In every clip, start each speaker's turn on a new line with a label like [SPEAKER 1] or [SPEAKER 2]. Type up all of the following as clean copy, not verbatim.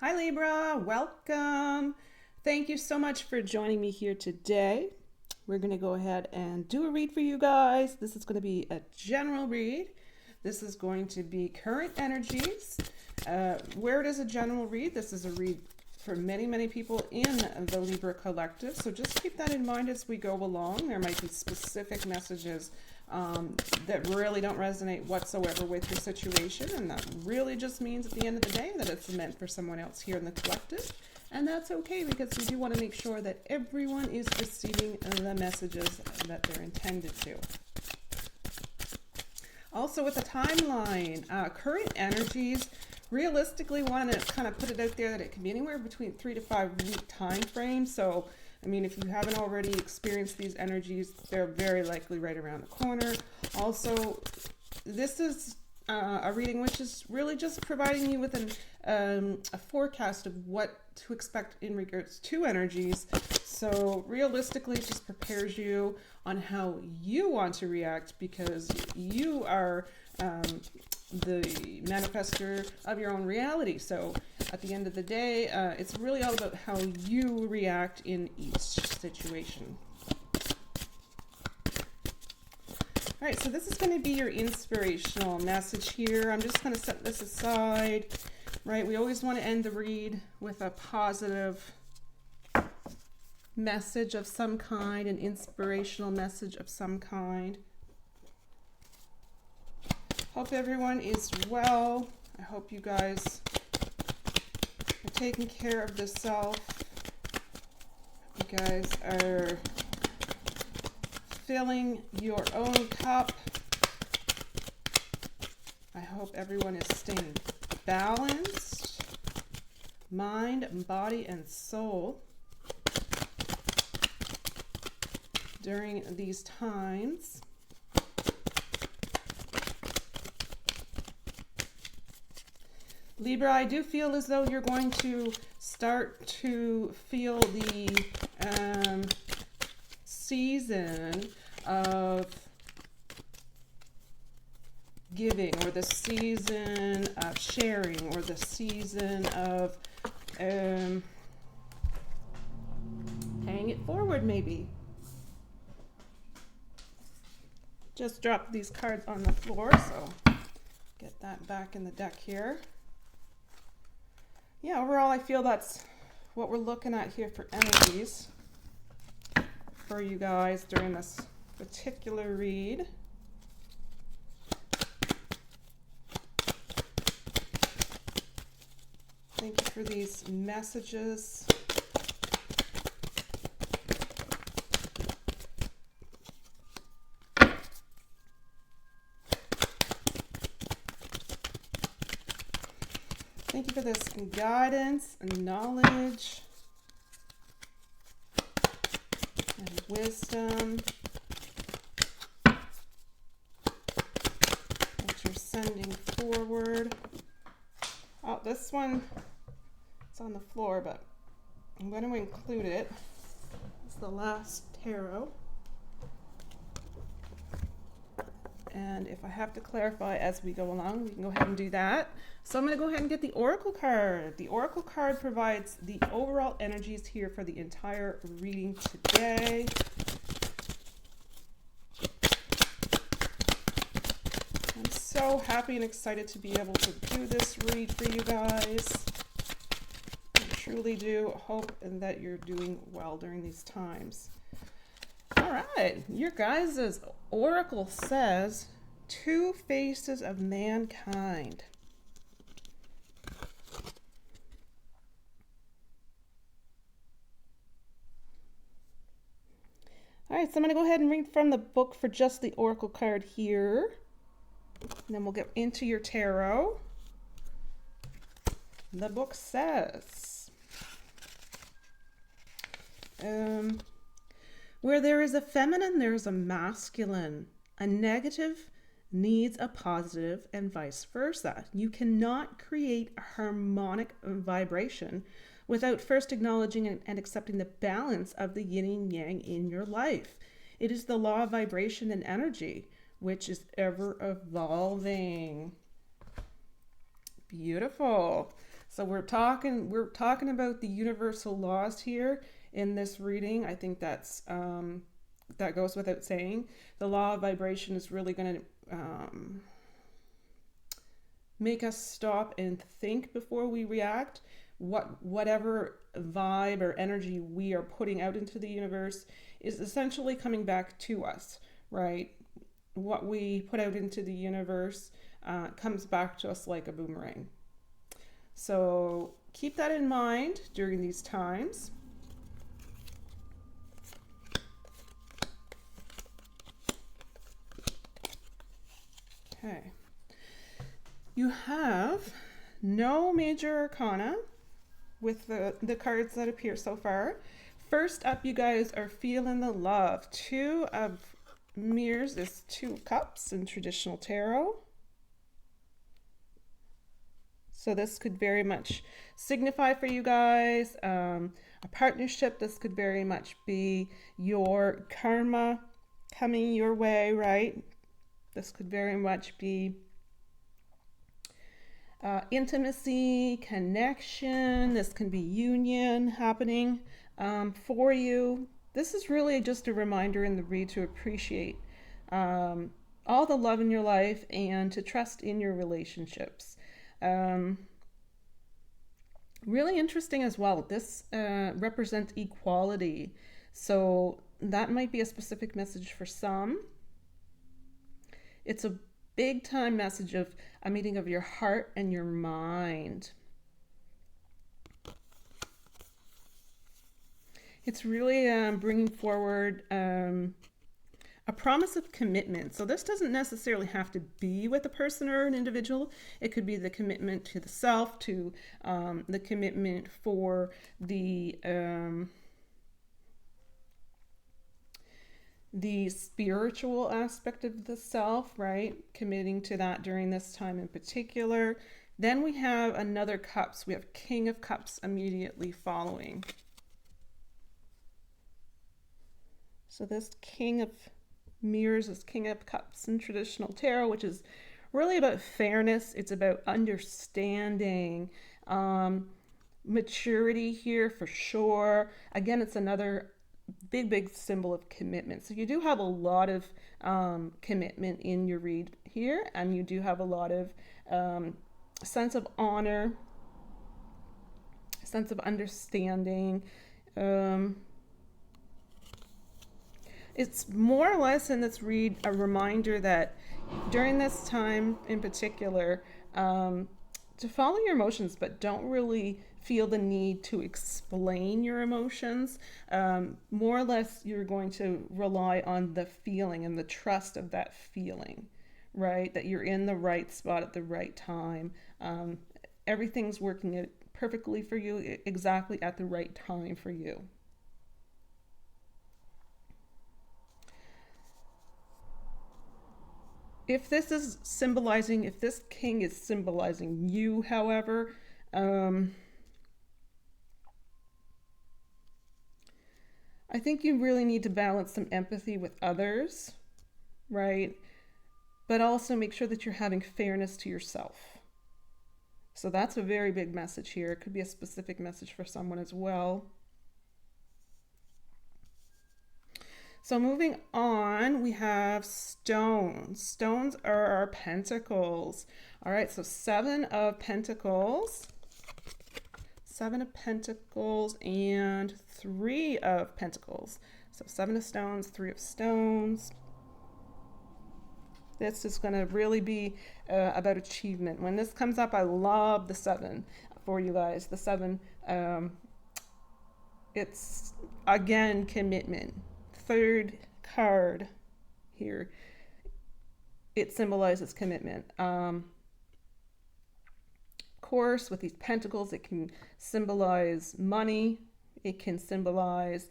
[SPEAKER 1] Hi Libra, welcome. Thank you so much for joining me here today. We're going to go ahead and do a read for you guys. This is going to be a general read. This is going to be current energies. Where it is a general read, this is a read for many people in the Libra collective. So just keep that in mind as we go along. There might be specific messages that really don't resonate whatsoever with your situation, and that really just means at the end of the day that it's meant for someone else here in the collective, and that's okay, because we do want to make sure that everyone is receiving the messages that they're intended to. Also with the timeline, current energies, realistically want to kind of put it out there that it can be anywhere between 3 to 5 week time frame. So I mean, if you haven't already experienced these energies, they're very likely right around the corner. Also, this is a reading which is really just providing you with a forecast of what to expect in regards to energies. So realistically, it just prepares you on how you want to react, because you are the manifester of your own reality. So at the end of the day, it's really all about how you react in each situation. All right, so this is going to be your inspirational message here. I'm just going to set this aside, right? We always want to end the read with a positive message of some kind, an inspirational message of some kind. Hope everyone is well. I hope you guys are taking care of yourself. You guys are filling your own cup. I hope everyone is staying balanced, mind, body, and soul during these times. Libra, I do feel as though you're going to start to feel the season of giving, or the season of sharing, or the season of paying it forward, maybe. Just dropped these cards on the floor, so get that back in the deck here. Yeah, overall, I feel that's what we're looking at here for energies for you guys during this particular read. Thank you for these messages. Thank you for this guidance and knowledge and wisdom that you're sending forward. Oh, this one, it's on the floor, but I'm going to include it. It's the last tarot. And if I have to clarify as we go along, we can go ahead and do that. So I'm going to go ahead and get the Oracle card. The Oracle card provides the overall energies here for the entire reading today. I'm so happy and excited to be able to do this read for you guys. I truly do hope that you're doing well during these times. All right, your guys' Oracle says, two faces of mankind. All right, so I'm going to go ahead and read from the book for just the Oracle card here. And then we'll get into your tarot. The book says, where there is a feminine, there is a masculine. A negative needs a positive, and vice versa. You cannot create a harmonic vibration without first acknowledging and accepting the balance of the yin and yang in your life. It is the law of vibration and energy, which is ever evolving. Beautiful. So we're talking about the universal laws here in this reading. I think that goes without saying. The law of vibration is really going to make us stop and think before we react. Whatever vibe or energy we are putting out into the universe is essentially coming back to us, right? What we put out into the universe comes back to us like a boomerang. So keep that in mind during these times. Okay. You have no major arcana with the cards that appear so far. First up, you guys are feeling the love. Two of mirrors is two cups in traditional tarot. So this could very much signify for you guys a partnership. This could very much be your karma coming your way, right? This could very much be intimacy, connection. This can be union happening for you. This is really just a reminder in the read to appreciate all the love in your life and to trust in your relationships. Really interesting as well. This represents equality. So that might be a specific message for some. It's a big time message of a meeting of your heart and your mind. It's really bringing forward a promise of commitment. So this doesn't necessarily have to be with a person or an individual. It could be the commitment to the self, to the commitment for the spiritual aspect of the self, right? Committing to that during this time in particular. Then we have another cups. We have King of Cups immediately following. So this King of Mirrors is King of Cups in traditional tarot, which is really about fairness. It's about understanding, maturity here for sure. Again, it's another big symbol of commitment. So you do have a lot of commitment in your read here, and you do have a lot of sense of honor, sense of understanding. It's more or less in this read a reminder that during this time in particular, to follow your emotions, but don't really feel the need to explain your emotions. More or less, you're going to rely on the feeling and the trust of that feeling, right? That you're in the right spot at the right time. Everything's working perfectly for you, exactly at the right time for you. If this king is symbolizing you, however, I think you really need to balance some empathy with others, right? But also make sure that you're having fairness to yourself. So that's a very big message here. It could be a specific message for someone as well. So moving on, we have stones. Stones are our pentacles. All right, so 7 of Pentacles. 7 of Pentacles and 3 of Pentacles. So 7 of Stones, 3 of Stones. This is going to really be about achievement. When this comes up, I love the 7 for you guys. The 7, it's, again, commitment. Third card here, it symbolizes commitment. Of course, with these pentacles, it can symbolize money. It can symbolize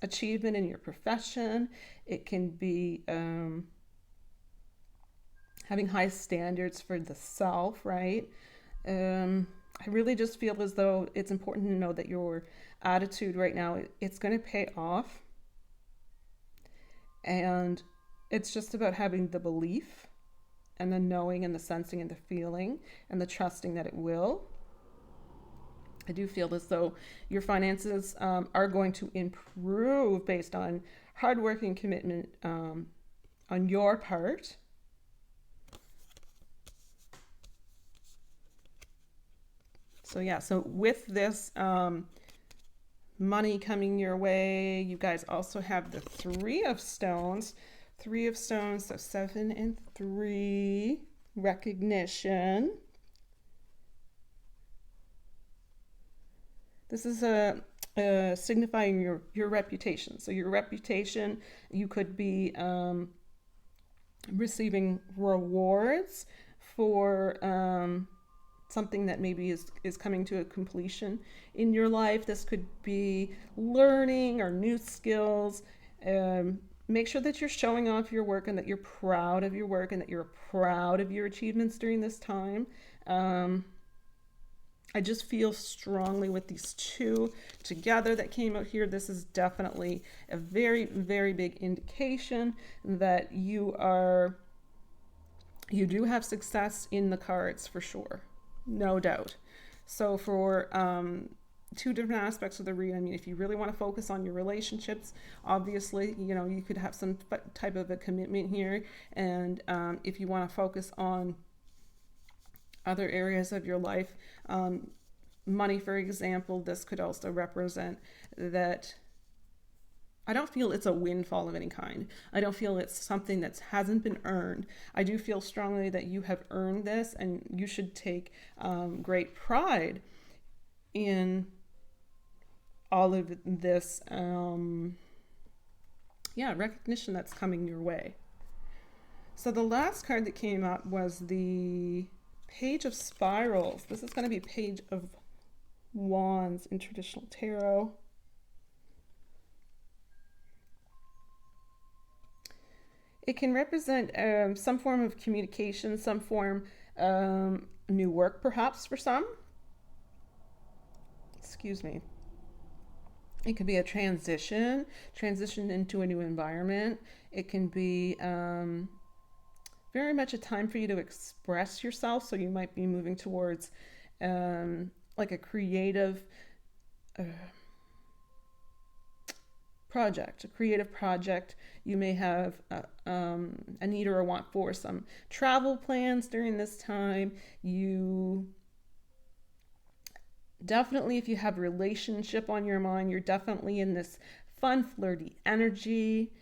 [SPEAKER 1] achievement in your profession. It can be having high standards for the self, right? I really just feel as though it's important to know that your attitude right now, it's going to pay off. And it's just about having the belief and the knowing and the sensing and the feeling and the trusting that it will. I do feel as though your finances are going to improve based on hard work and commitment on your part. So yeah, so with this money coming your way, you guys also have the Three of Stones. Three of Stones, so 7 and 3, recognition. This is signifying your reputation. So your reputation, you could be receiving rewards for something that maybe is coming to a completion in your life. This could be learning or new skills. Make sure that you're showing off your work and that you're proud of your work and that you're proud of your achievements during this time. I just feel strongly with these two together that came out here. This is definitely a very, very big indication that you do have success in the cards for sure. No doubt. So for two different aspects of the read, I mean, if you really want to focus on your relationships, obviously, you know, you could have some type of a commitment here. And if you want to focus on other areas of your life, money, for example, this could also represent that I don't feel it's a windfall of any kind. I don't feel it's something that hasn't been earned. I do feel strongly that you have earned this, and you should take great pride in all of this recognition that's coming your way. So the last card that came up was the Page of Spirals. This is going to be Page of Wands in traditional tarot. It can represent some form of communication, some form new work perhaps for some. Excuse me. It could be a transition into a new environment. It can be very much a time for you to express yourself. So you might be moving towards like a creative project. You may have a need or a want for some travel plans during this time. You definitely, if you have relationship on your mind, you're definitely in this fun, flirty energy.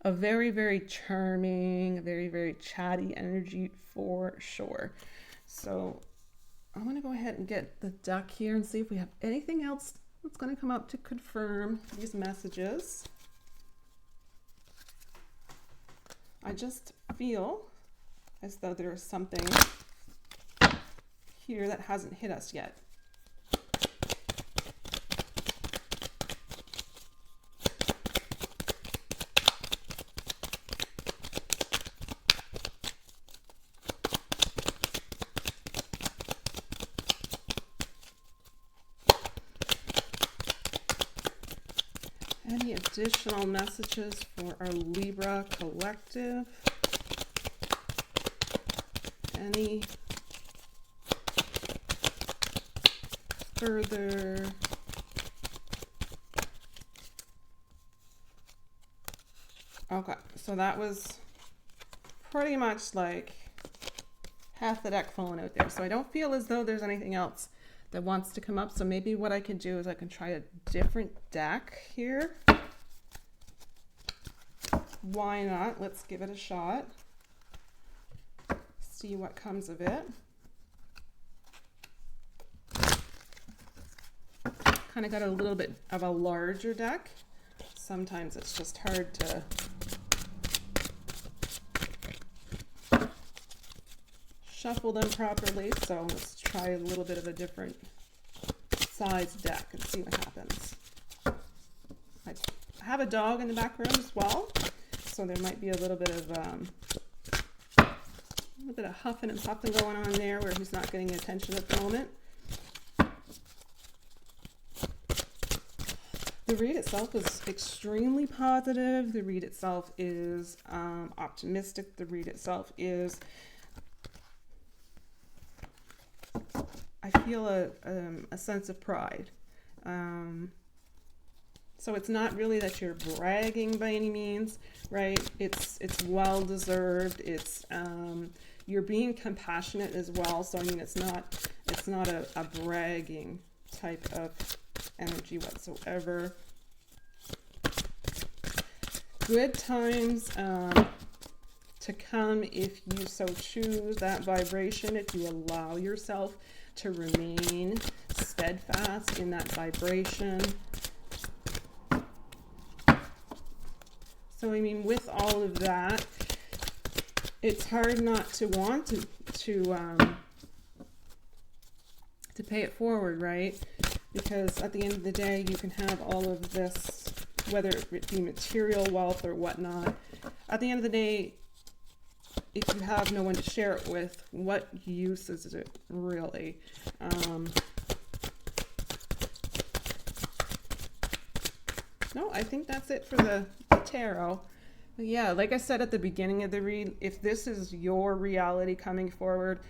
[SPEAKER 1] A very, very charming, very, very chatty energy for sure. So I'm going to go ahead and get the deck here and see if we have anything else that's going to come up to confirm these messages. I just feel as though there is something here that hasn't hit us yet. Any additional messages for our Libra collective? Any further okay, so that was pretty much like half the deck falling out there. So I don't feel as though there's anything else that wants to come up. So maybe what I could do is I can try a different deck here. Why not? Let's give it a shot. See what comes of it. Kind of got a little bit of a larger deck. Sometimes it's just hard to shuffle them properly, so let's try a little bit of a different size deck and see what happens. I have a dog in the background as well, so there might be a little bit of huffing and puffing going on there where he's not getting attention at the moment. The read itself is extremely positive. The read itself is optimistic. The read itself is I feel a sense of pride. So it's not really that you're bragging by any means, right? It's well deserved. It's you're being compassionate as well. So I mean, it's not a bragging type of energy whatsoever. Good times to come if you so choose that vibration, if you allow yourself to remain steadfast in that vibration. So I mean, with all of that, it's hard not to want to pay it forward, right? Because at the end of the day, you can have all of this, whether it be material wealth or whatnot. At the end of the day, if you have no one to share it with, what use is it really? No, I think that's it for the tarot. Yeah, like I said at the beginning of the read, if this is your reality coming forward,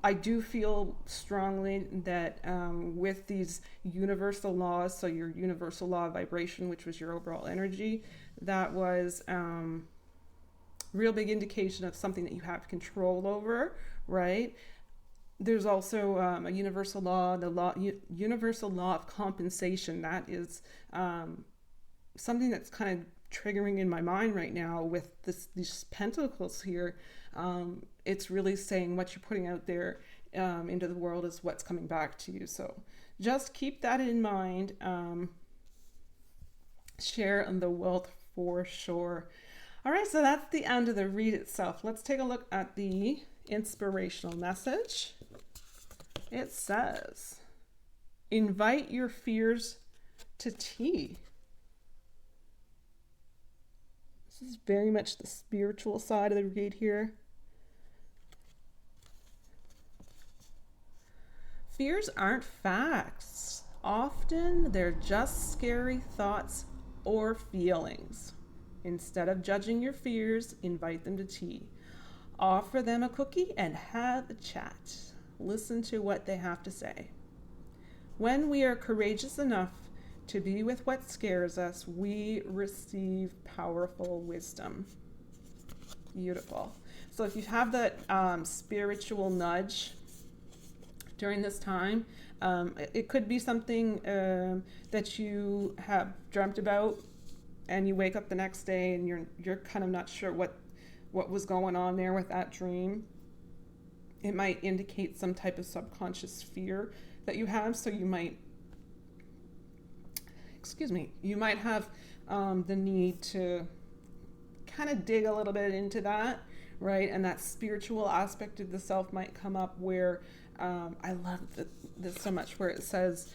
[SPEAKER 1] I do feel strongly that with these universal laws, so your universal law of vibration, which was your overall energy, that was real big indication of something that you have control over, right? There's also a universal law, universal law of compensation. That is something that's kind of triggering in my mind right now with these pentacles here. It's really saying what you're putting out there into the world is what's coming back to you. So just keep that in mind. Share in the wealth for sure. All right, so that's the end of the read itself. Let's take a look at the inspirational message. It says, invite your fears to tea. This is very much the spiritual side of the read here. Fears aren't facts. Often they're just scary thoughts or feelings. Instead of judging your fears, invite them to tea. Offer them a cookie and have a chat. Listen to what they have to say. When we are courageous enough to be with what scares us, we receive powerful wisdom. Beautiful. So if you have that spiritual nudge during this time, it could be something that you have dreamt about, and you wake up the next day and you're kind of not sure what was going on there with that dream. It might indicate some type of subconscious fear that you have. So you might have the need to kind of dig a little bit into that, right? And that spiritual aspect of the self might come up where I love this so much, where it says,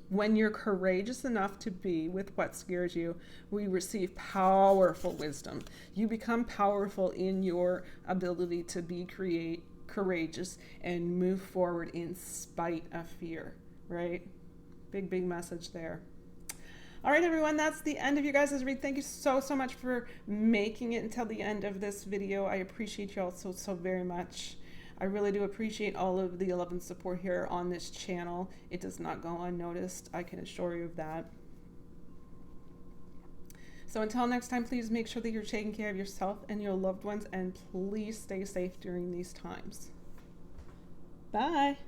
[SPEAKER 1] when you're courageous enough to be with what scares you, we receive powerful wisdom. You become powerful in your ability to be courageous and move forward in spite of fear, right? Big message there. All right, everyone, that's the end of you guys' read. Thank you so much for making it until the end of this video. I appreciate you all so very much. I really do appreciate all of the love and support here on this channel. It does not go unnoticed. I can assure you of that. So until next time, please make sure that you're taking care of yourself and your loved ones, and please stay safe during these times. Bye.